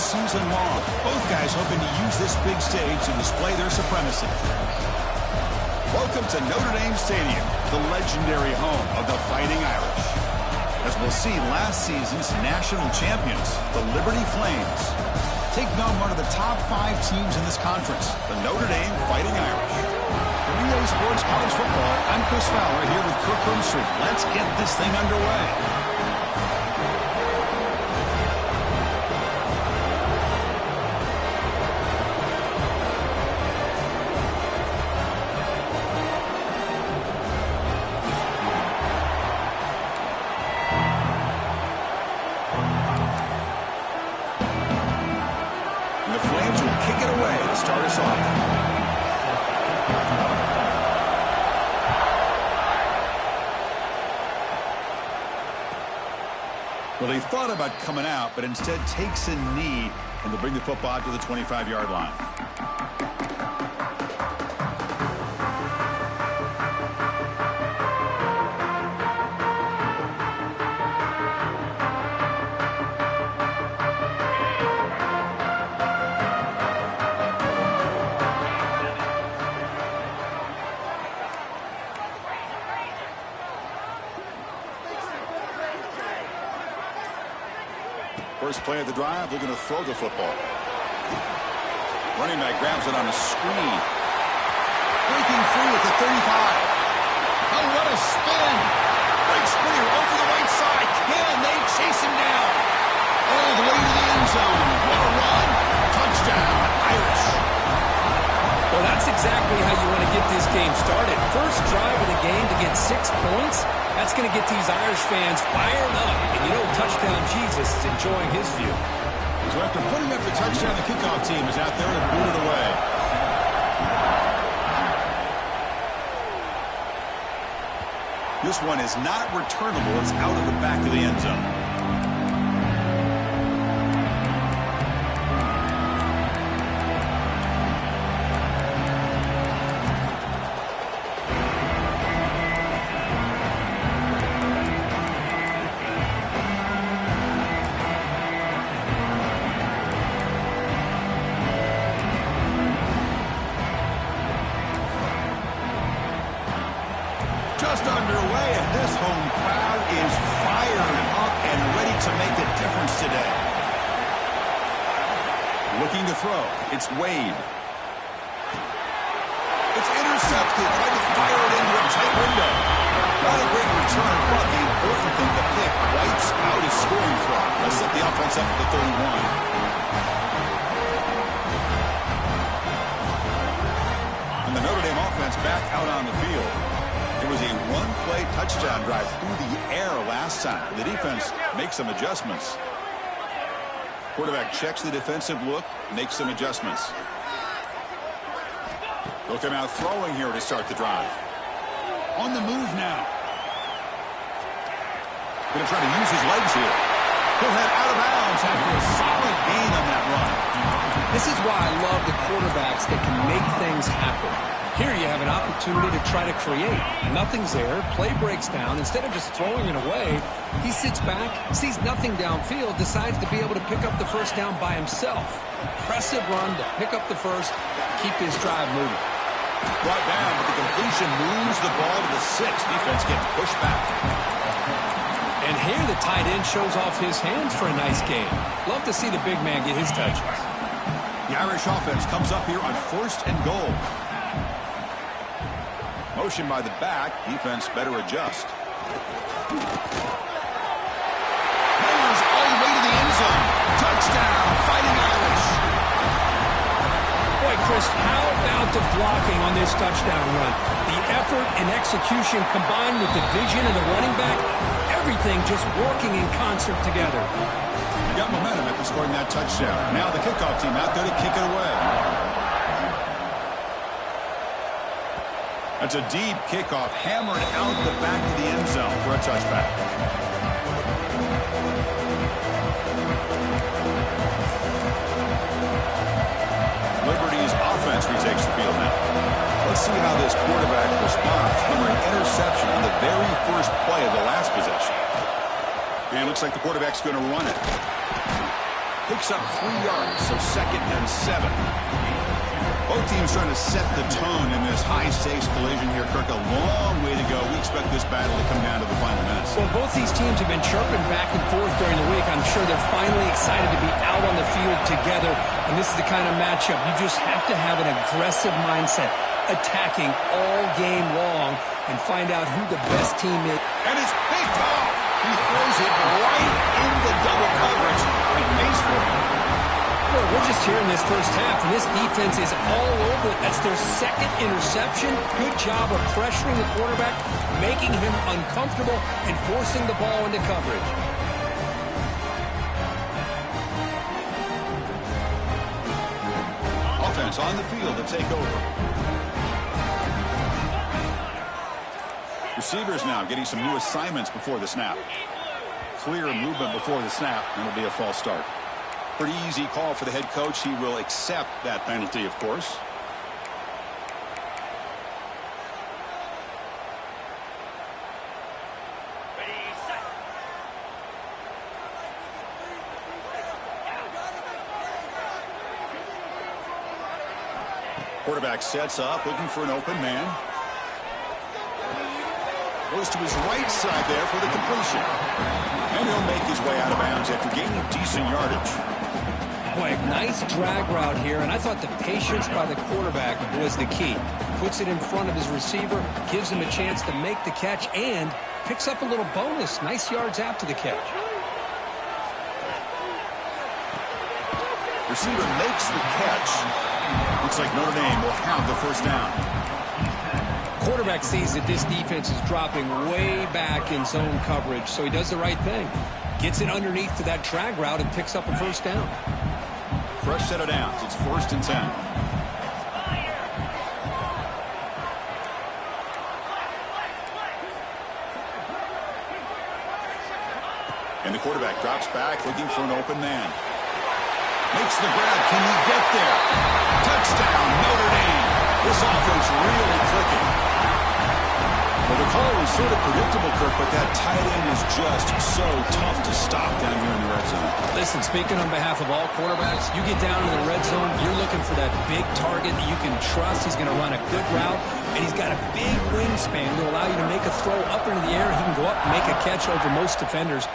season long. Both guys hoping to use this big stage to display their supremacy. Welcome to Notre Dame Stadium, the legendary home of the Fighting Irish. As we'll see, last season's national champions, the Liberty Flames, taking on one of the top 5 teams in this conference, the Notre Dame Fighting Irish. For EA Sports College Football, I'm Chris Fowler here with Kirk Street. Let's get this thing underway. Well, they thought about coming out, but instead takes a knee, and they'll bring the football to the 25-yard line. First play of the drive, they're going to throw the football. Running back grabs it on a screen. Breaking free at the 35. Oh, what a spin. Breaks free over the right side. Can they chase him down? All the way to the end zone. What a run. Touchdown, Irish. Well, that's exactly how you want to get this game started. First drive of the game to get 6 points. That's going to get these Irish fans fired up. And you know, touchdown Jesus is enjoying his view. So after putting up the touchdown, the kickoff team is out there to boot it away. This one is not returnable. It's out of the back of the end zone. Just underway, and this home crowd is fired up and ready to make a difference today. Looking to throw. It's Wade. It's intercepted. Trying to fire it into a tight window. Not a great return, but the important thing, the pick wipes out his scoring throw. Let's set the offense up at the 31. And the Notre Dame offense back out on the field. It was a one-play touchdown drive through the air last time. The defense makes some adjustments. Quarterback checks the defensive look, makes some adjustments. They'll come out throwing here to start the drive. On the move now. Going to try to use his legs here. He'll head out of bounds after a solid gain on that run. This is why I love the quarterbacks that can make things happen. Here you have an opportunity to try to create. Nothing's there. Play breaks down. Instead of just throwing it away, he sits back, sees nothing downfield, decides to be able to pick up the first down by himself. Impressive run to pick up the first, keep his drive moving. Brought down, but the completion moves the ball to the 6. Defense gets pushed back. And here the tight end shows off his hands for a nice game. Love to see the big man get his touches. The Irish offense comes up here on 1st and goal. Motion by the back. Defense better adjust. Mayors all the way to the end zone. Touchdown, Fighting Irish. Boy, Chris, how about the blocking on this touchdown run? The effort and execution combined with the vision of the running back, everything just working in concert together. Got momentum after scoring that touchdown. Now the kickoff team out there to kick it away. That's a deep kickoff, hammered out the back of the end zone for a touchback. Liberty's offense retakes the field now. Let's see how this quarterback responds from an interception on the very first play of the last possession. And it looks like the quarterback's going to run it. Picks up 3 yards, so 2nd and 7. Both teams trying to set the tone in this high-stakes collision here, Kirk. A long way to go. We expect this battle to come down to the final minutes. Well, both these teams have been chirping back and forth during the week. I'm sure they're finally excited to be out on the field together. And this is the kind of matchup you just have to have an aggressive mindset, attacking all game long and find out who the best team is. And it's picked off. He throws it right in the double coverage. It pays for it. Well, we're just here in this first half, and this defense is all over it. That's their 2nd interception. Good job of pressuring the quarterback, making him uncomfortable, and forcing the ball into coverage. Offense on the field to take over. Receivers now getting some new assignments before the snap. Clear movement before the snap, and it'll be a false start. Pretty easy call for the head coach. He will accept that penalty, of course. Quarterback sets up, looking for an open man. Goes to his right side there for the completion. And he'll make his way out of bounds after gaining decent yardage. Boy, nice drag route here, and I thought the patience by the quarterback was the key. Puts it in front of his receiver, gives him a chance to make the catch, and picks up a little bonus. Nice yards after the catch. Receiver makes the catch. Looks like Notre Dame will have the first down. Quarterback sees that this defense is dropping way back in zone coverage, so he does the right thing. Gets it underneath to that drag route and picks up a first down. Fresh set of downs. It's 1st and 10. And the quarterback drops back, looking for an open man. Makes the grab. Can he get there? Touchdown, Notre Dame. This offense really clicking. Well, the call was sort of predictable, Kirk, but that tight end is just so tough to stop down here in the red zone. Listen, speaking on behalf of all quarterbacks, you get down in the red zone, you're looking for that big target that you can trust. He's going to run a good route, and he's got a big wingspan to allow you to make a throw up into the air. He can go up and make a catch over most defenders.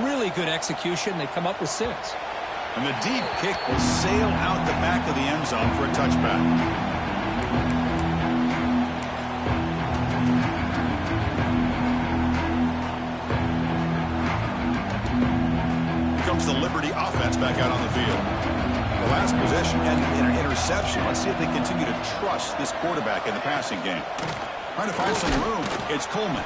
Really good execution. They come up with 6. And the deep kick will sail out the back of the end zone for a touchback. The Liberty offense back out on the field. The last possession ended in an interception. Let's see if they continue to trust this quarterback in the passing game. Trying to find some room. It's Coleman.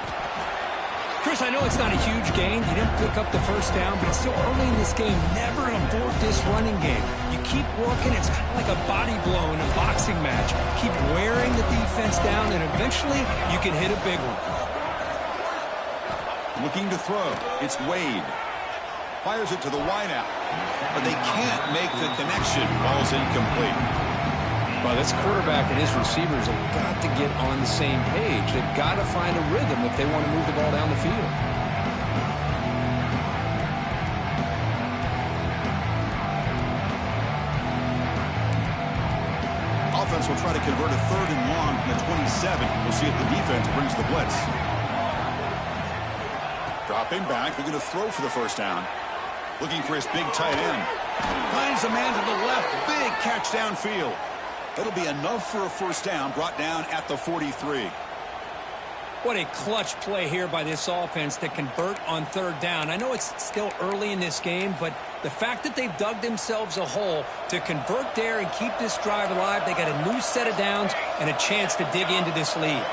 Chris, I know it's not a huge gain. You didn't pick up the first down, but it's still early in this game. Never abort this running game. You keep working. It's kind of like a body blow in a boxing match. Keep wearing the defense down, and eventually you can hit a big one. Looking to throw. It's Wade. Fires it to the wideout, but they can't make the connection. Ball's incomplete. Well, this quarterback and his receivers have got to get on the same page. They've got to find a rhythm if they want to move the ball down the field. Offense will try to convert a 3rd and long from the 27. We'll see if the defense brings the blitz. Dropping back, they're going to throw for the first down. Looking for his big tight end. Finds a man to the left. Big catch downfield. That'll be enough for a first down, brought down at the 43. What a clutch play here by this offense to convert on 3rd down. I know it's still early in this game, but the fact that they've dug themselves a hole to convert there and keep this drive alive, they got a new set of downs and a chance to dig into this lead.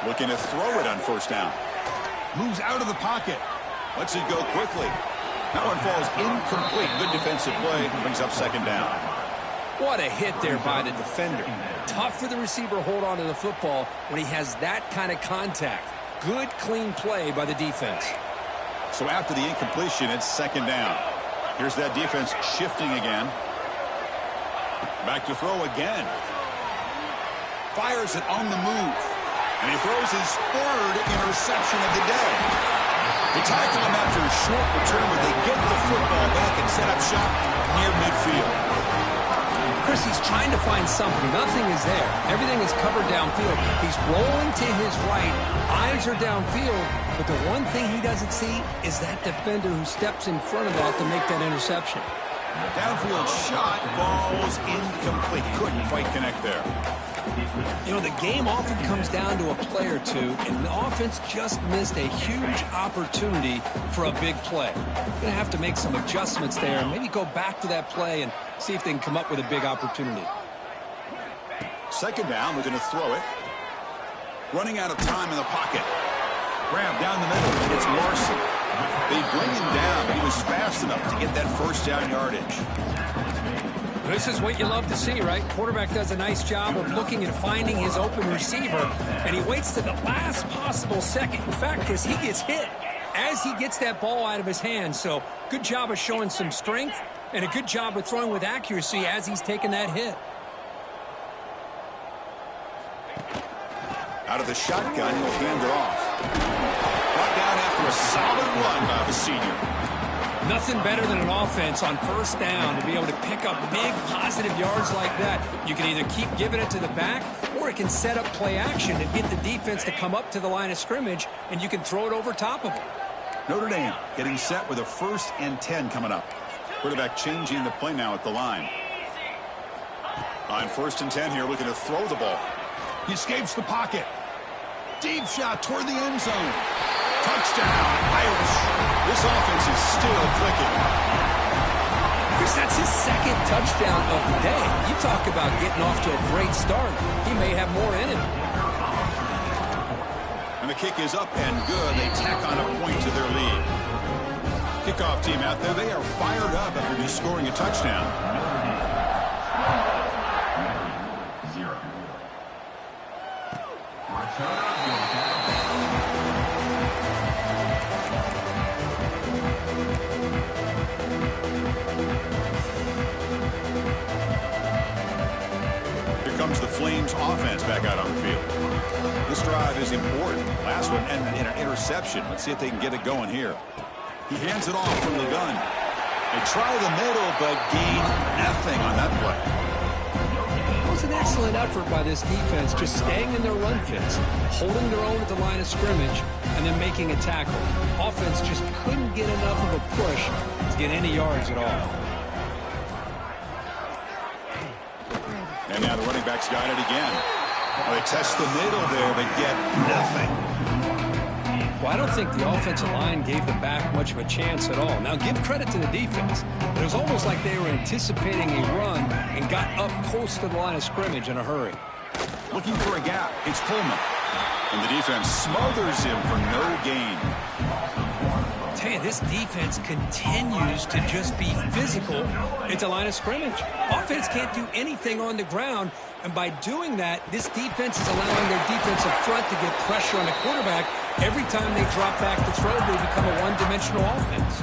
Looking to throw it on first down. Moves out of the pocket. Lets it go quickly. That one falls incomplete. Good defensive play. Brings up 2nd down. What a hit there by the defender. Tough for the receiver to hold on to the football when he has that kind of contact. Good, clean play by the defense. So after the incompletion, it's 2nd down. Here's that defense shifting again. Back to throw again. Fires it on the move. And he throws his 3rd interception of the day. They tackle him after a short return, but they get the football back and set up shop near midfield. Chris, he's trying to find something. Nothing is there. Everything is covered downfield. He's rolling to his right. Eyes are downfield. But the one thing he doesn't see is that defender who steps in front of that to make that interception. Downfield shot falls incomplete. Couldn't quite connect there. You know, the game often comes down to a play or two, and the offense just missed a huge opportunity for a big play. Going to have to make some adjustments there and maybe go back to that play and see if they can come up with a big opportunity. Second down, we're going to throw it. Running out of time in the pocket. Grab down the middle. It's Larson. They bring him down, but he was fast enough to get that first down yardage. This is what you love to see, right? Quarterback does a nice job of looking and finding his open receiver, and he waits to the last possible second. In fact, Chris, he gets hit as he gets that ball out of his hands. So good job of showing some strength and a good job of throwing with accuracy as he's taking that hit. Out of the shotgun, he'll hand it off. Brought down after a solid run by the senior. Nothing better than an offense on first down to be able to pick up big positive yards like that. You can either keep giving it to the back, or it can set up play action and get the defense to come up to the line of scrimmage, and you can throw it over top of it. Notre Dame getting set with a 1st and 10 coming up. Quarterback changing the play now at the line. On 1st and 10 here, looking to throw the ball. He escapes the pocket. Deep shot toward the end zone. Touchdown, Irish. This offense is still clicking. Chris, that's his second touchdown of the day. You talk about getting off to a great start. He may have more in him. And the kick is up and good. They tack on a point to their lead. Kickoff team out there. They are fired up after just scoring a touchdown. 0. Here comes the Flames offense back out on the field. This drive is important. Last one ended in an interception. Let's see if they can get it going here. He hands it off from the gun. They try the middle, but gain nothing on that play. It was an excellent effort by this defense, just staying in their run fits, holding their own at the line of scrimmage, and then making a tackle. Offense just couldn't get enough of a push to get any yards at all. And now the running backs got it again. Well, they test the middle there, but get nothing. Well, I don't think the offensive line gave the back much of a chance at all. Now, give credit to the defense. It was almost like they were anticipating a run and got up close to the line of scrimmage in a hurry. Looking for a gap. It's Pullman. And the defense smothers him for no gain. I tell you, this defense continues to just be physical at the line of scrimmage. Offense can't do anything on the ground, and by doing that, this defense is allowing their defensive front to get pressure on the quarterback. Every time they drop back to throw, they become a one-dimensional offense.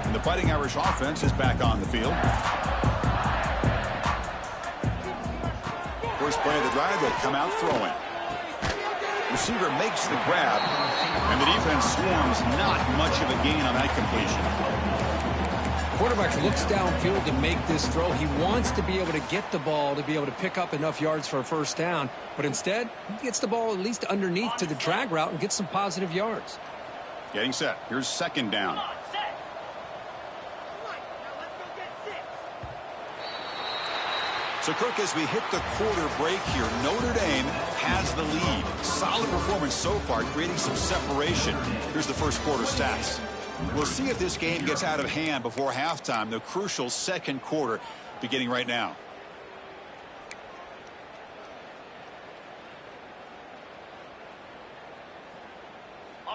And the Fighting Irish offense is back on the field. First play of the drive, they'll come out throwing. Receiver makes the grab, and the defense swarms. Not much of a gain on that completion. Quarterback looks downfield to make this throw. He wants to be able to get the ball to be able to pick up enough yards for a first down, but instead, he gets the ball at least underneath to the drag route and gets some positive yards. Getting set. Here's second down. So, Kirk, as we hit the quarter break here, Notre Dame has the lead. Solid performance so far, creating some separation. Here's the first quarter stats. We'll see if this game gets out of hand before halftime, the crucial second quarter beginning right now.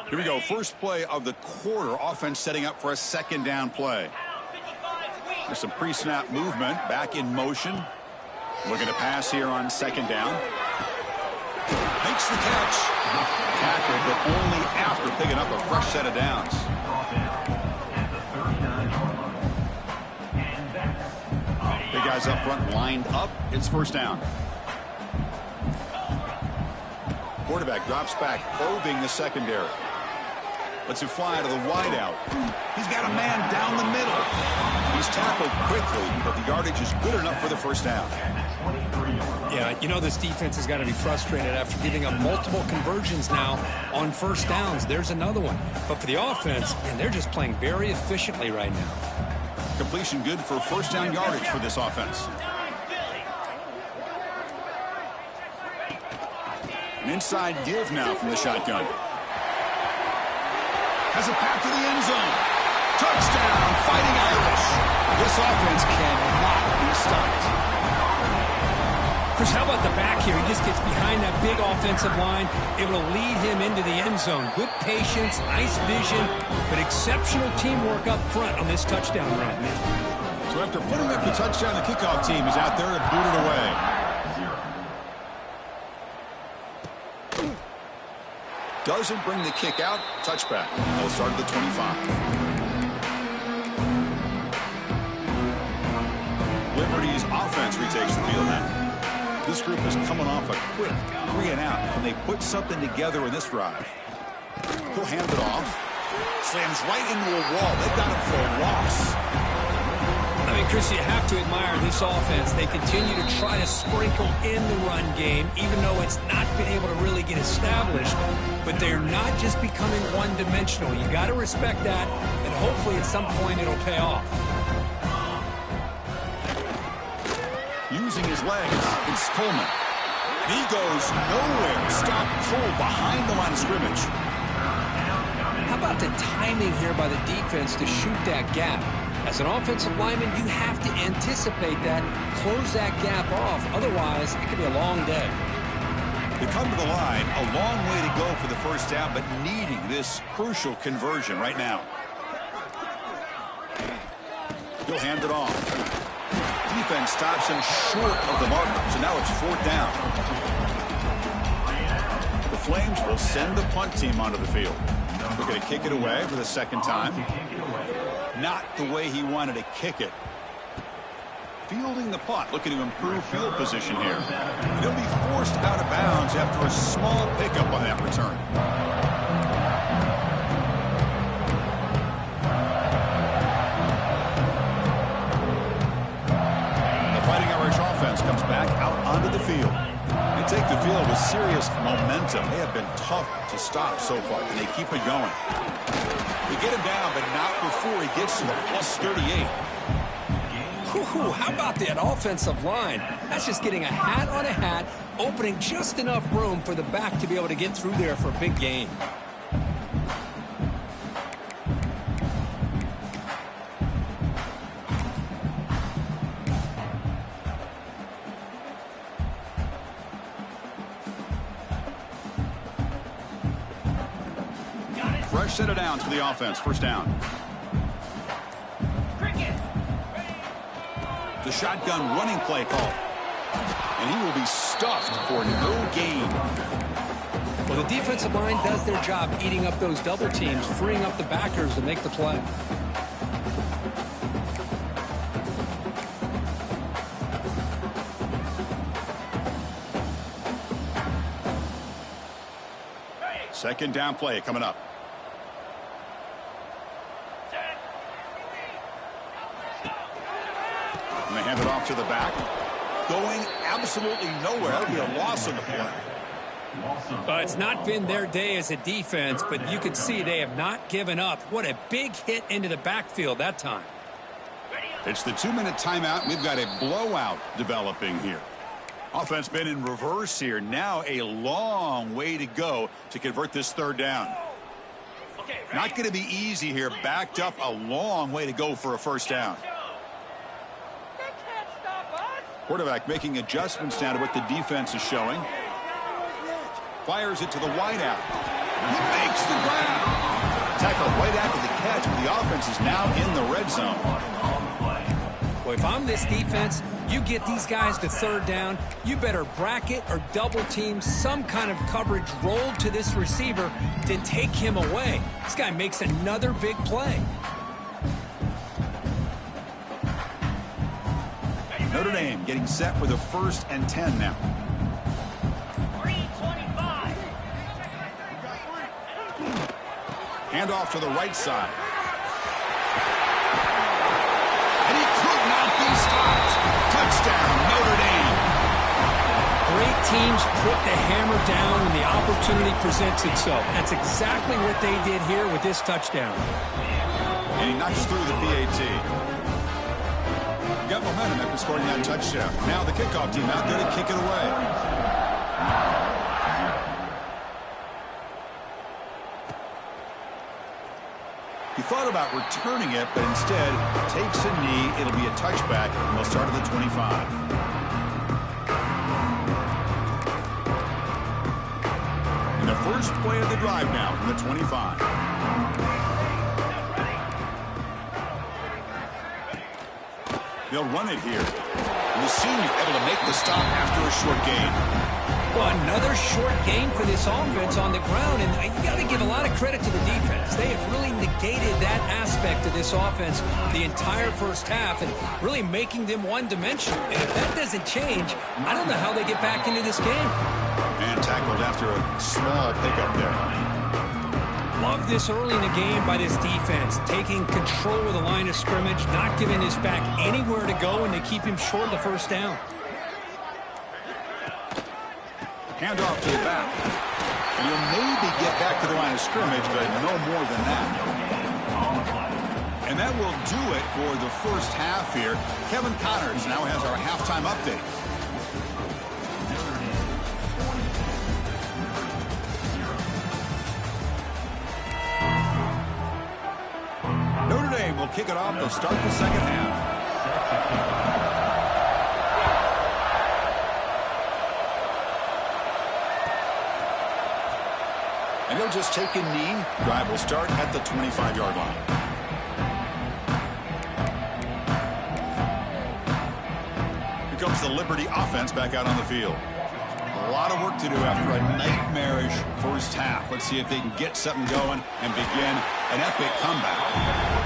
Here we go. First play of the quarter. Offense setting up for a second down play. There's some pre-snap movement. Back in motion. Looking to pass here on second down. Makes the catch. Tackled, but only after picking up a fresh set of downs. Big guys up front lined up. It's first down. quarterback drops back, probing the secondary. Lets it fly to the wideout. He's got a man down the middle. He's tackled quickly, but the yardage is good enough for the first down. Yeah, you know this defense has got to be frustrated after giving up multiple conversions now on first downs. There's another one. But for the offense, and they're just playing very efficiently right now. Completion good for first down yardage for this offense. An inside give now from the shotgun. Has a path to the end zone. Touchdown, Fighting Irish. This offense cannot be stopped. Chris, how about the back here? He just gets behind that big offensive line, able to lead him into the end zone. Good patience, nice vision, but exceptional teamwork up front on this touchdown run. So after putting up the touchdown, the kickoff team is out there to boot it away. Doesn't bring the kick out. Touchback. They'll start at the 25. Liberty's offense retakes the field now. This group is coming off a quick 3-and-out. Can they put something together in this drive? He'll hand it off. Slams right into a wall. They got him for a loss. I mean, Chris, you have to admire this offense. They continue to try to sprinkle in the run game, even though it's not been able to really get established. But they're not just becoming one-dimensional. You got to respect that, and hopefully at some point it'll pay off. Using his legs, it's Coleman. He goes nowhere. Stop pull behind the line of scrimmage. How about the timing here by the defense to shoot that gap? As an offensive lineman, you have to anticipate that, close that gap off. Otherwise, it could be a long day. They come to the line, a long way to go for the first down, but needing this crucial conversion right now. He'll hand it off. Defense stops him short of the marker, so now it's fourth down. The Flames will send the punt team onto the field. We're going to kick it away for the second time. Not the way he wanted to kick it. Fielding the punt, looking to improve field position here. He'll be forced out of bounds after a small pickup on that return. The Fighting Irish offense comes back out onto the field. They take the field with serious momentum. They have been tough to stop so far. Can they keep it going? They get him down, but not before he gets to the plus 38. Ooh, how about that offensive line? That's just getting a hat on a hat, opening just enough room for the back to be able to get through there for a big gain. Fresh set of downs for the offense. First down. The shotgun running play call. And he will be stuffed for no gain. Well, the defensive line does their job eating up those double teams, freeing up the backers to make the play. Second down play coming up. And they hand it off to the back. Going absolutely nowhere. That'll be a loss on the play. It's not been their day as a defense, but you can see they have not given up. What a big hit into the backfield that time. It's the 2-minute timeout. We've got a blowout developing here. Offense been in reverse here. Now a long way to go to convert this third down. Not going to be easy here. Backed up a long way to go for a first down. Quarterback making adjustments now to what the defense is showing. Fires it to the wideout. He makes the grab. Tackle right after the catch, but the offense is now in the red zone. Well, if I'm this defense, you get these guys to third down, you better bracket or double team some kind of coverage rolled to this receiver to take him away. This guy makes another big play. Notre Dame getting set with a 1st and 10 now. Hand off to the right side. And he could not be stopped. Touchdown, Notre Dame. Great teams put the hammer down when the opportunity presents itself. That's exactly what they did here with this touchdown. And he knocks through the PAT. Got momentum after scoring that touchdown. Now the kickoff team out there to kick it away. He thought about returning it, but instead takes a knee. It'll be a touchback, and they'll start at the 25. And the first play of the drive now from the 25. They'll run it here. And the senior able to make the stop after a short gain. Well, another short gain for this offense on the ground, and you got to give a lot of credit to the defense. They have really negated that aspect of this offense the entire first half and really making them one-dimensional. And if that doesn't change, I don't know how they get back into this game. And tackled after a small pickup there. Love this early in the game by this defense, taking control of the line of scrimmage, not giving this back anywhere to go, and they keep him short of the first down. Hand off to the back. And he'll maybe get back to the line of scrimmage, but no more than that. And that will do it for the first half here. Kevin Connors now has our halftime update. Notre Dame will kick it off. They'll start the second half. And he'll just take a knee. Drive will start at the 25-yard line. Here comes the Liberty offense back out on the field. A lot of work to do after a nightmarish first half. Let's see if they can get something going and begin an epic comeback.